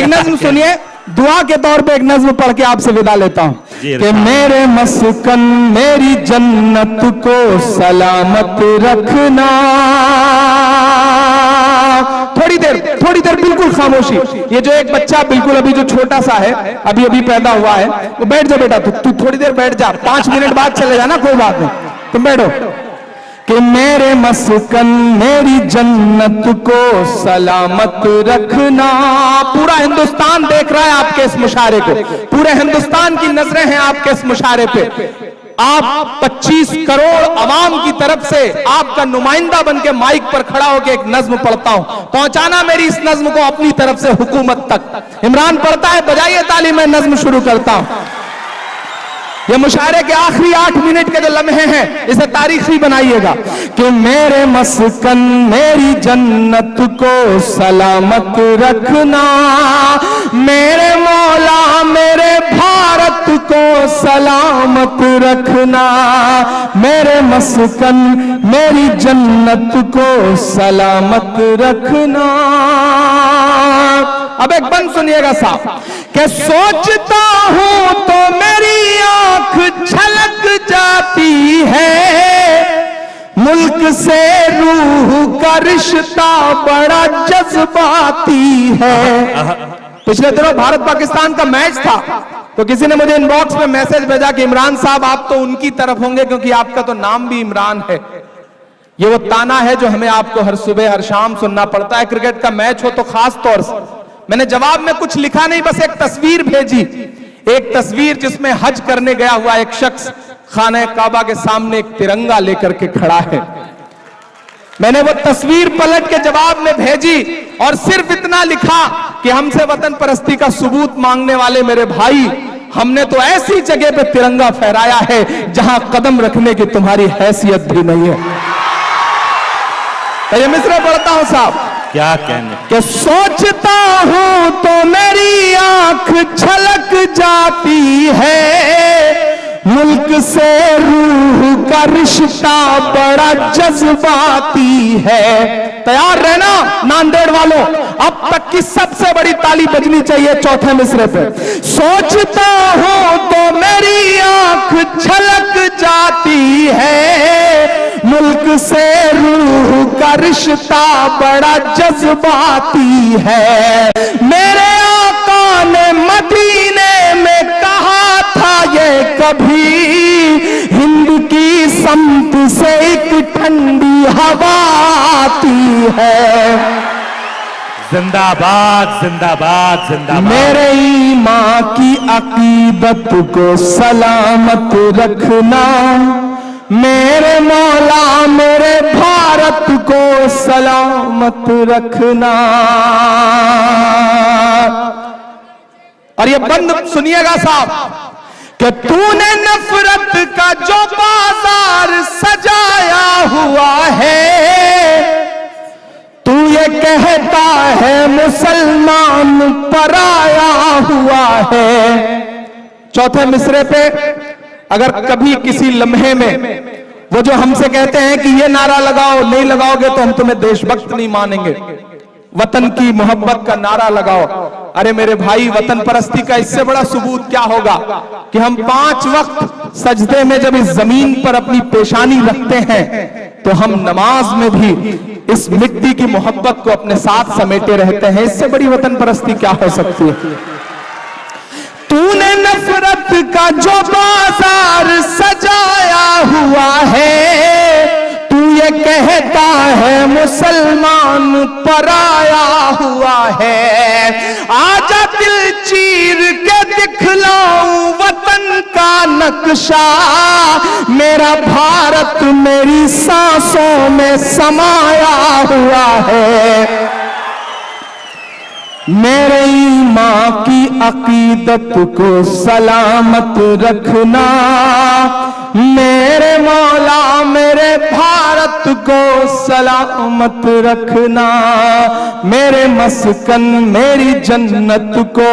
एक नज्म सुनिए, दुआ के तौर पे एक नज्म पढ़ के आपसे विदा लेता हूं कि मेरे मस्कन मेरी जन्नत को सलामत रखना। थोड़ी देर बिल्कुल खामोशी। ये जो एक बच्चा बिल्कुल अभी जो छोटा सा है, अभी अभी पैदा हुआ है, वो बैठ जा बेटा, तू थोड़ी देर बैठ जा, 5 मिनट बाद चले जाना, कोई बात नहीं, तुम बैठो। कि मेरे मस्कन मेरी जन्नत को सलामत रखना। पूरा हिंदुस्तान देख रहा है आपके इस मुशारे को, पूरे हिंदुस्तान की नजरें हैं आपके इस मुशारे पे। आप 25 करोड़ अवाम की तरफ से आपका नुमाइंदा बनके माइक पर खड़ा होकर एक नज्म पढ़ता हूं, पहुंचाना मेरी इस नज्म को अपनी तरफ से हुकूमत तक। इमरान पढ़ता है, बजाइए ताली, मैं नज्म शुरू करता हूं। ये मुशायरे के आखिरी 8 मिनट के जो लम्हे हैं, इसे तारीखी बनाइएगा। कि मेरे मस्कन मेरी जन्नत को सलामत रखना, मेरे मौला मेरे भारत को सलामत रखना, मेरे मस्कन मेरी जन्नत को सलामत रखना। अब एक बंद सुनिएगा साहब, कि सोचता हूं तो मेरी आंख छलक जाती है, मुल्क से रूह का रिश्ता बड़ा जज्बाती है। पिछले दिनों भारत पाकिस्तान का मैच था, तो किसी ने मुझे इनबॉक्स में मैसेज भेजा कि इमरान साहब आप तो उनकी तरफ होंगे क्योंकि आपका तो नाम भी इमरान है। ये वो ताना है जो हमें आपको हर सुबह हर शाम सुनना पड़ता है। क्रिकेट का मैच हो तो खास तौर से। मैंने जवाब में कुछ लिखा नहीं, बस एक तस्वीर भेजी, एक तस्वीर जिसमें हज करने गया हुआ एक शख्स खाने काबा के सामने एक तिरंगा लेकर के खड़ा है। मैंने वो तस्वीर पलट के जवाब में भेजी और सिर्फ इतना लिखा कि हमसे वतन परस्ती का सबूत मांगने वाले मेरे भाई, हमने तो ऐसी जगह पे तिरंगा फहराया है जहां कदम रखने की तुम्हारी हैसियत भी नहीं है। तो ये मिसरे पढ़ता हूं साहब, क्या कहने, कि सोचता हूं तो मेरी आंख छलक जाती है, मुल्क से रूह का रिश्ता बड़ा जज्बाती है। तैयार रहना नांदेड़ वालों, अब तक की सबसे बड़ी ताली बजनी चाहिए चौथे मिसरे पे। सोचता हूं तो मेरी आंख छलक जाती है, मुल्क से रूह का रिश्ता बड़ा जज्बाती है। मेरे आका ने मदीने में कहा था ये कभी, हिंद की समत से एक ठंडी हवा आती है। जिंदाबाद जिंदाबाद जिंदाबाद। मेरे ईमान की अकीदत को सलामत रखना, मेरे मौला मेरे भारत को सलामत रखना। और ये बंद सुनिएगा साहब, कि तूने नफरत का जो बाजार सजाया हुआ है, तू ये कहता है मुसलमान पराया हुआ है। चौथे मिसरे पे अगर कभी किसी लम्हे में वो जो हमसे कहते हैं कि ये नारा लगाओ, नहीं लगाओगे तो हम तुम्हें देशभक्त नहीं मानेंगे, वतन की मोहब्बत का नारा लगाओ। अरे मेरे भाई, वतन परस्ती का इससे बड़ा सबूत क्या होगा कि हम 5 वक्त सजदे में जब इस जमीन पर अपनी पेशानी रखते हैं तो हम नमाज में भी इस मिट्टी की मोहब्बत को अपने साथ समेटे रहते हैं। इससे बड़ी वतन परस्ती क्या हो सकती है। तूने नफरत का जो बाजार सजाया हुआ है, तू ये कहता है मुसलमान पराया हुआ है। आजा दिल चीर के दिखलाऊं वतन का नक्शा, मेरा भारत मेरी सांसों में समाया हुआ है। मेरे ईमान की अकीदत को सलामत रखना, मेरे मौला मेरे भारत को सलामत रखना, मेरे मस्कन मेरी जन्नत को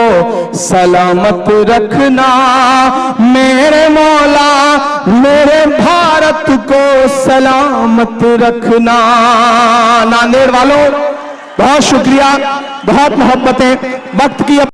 सलामत रखना, मेरे मौला मेरे भारत को सलामत रखना। नांदेड़ वालों बहुत शुक्रिया। बहुत मोहब्बतें, वक्त की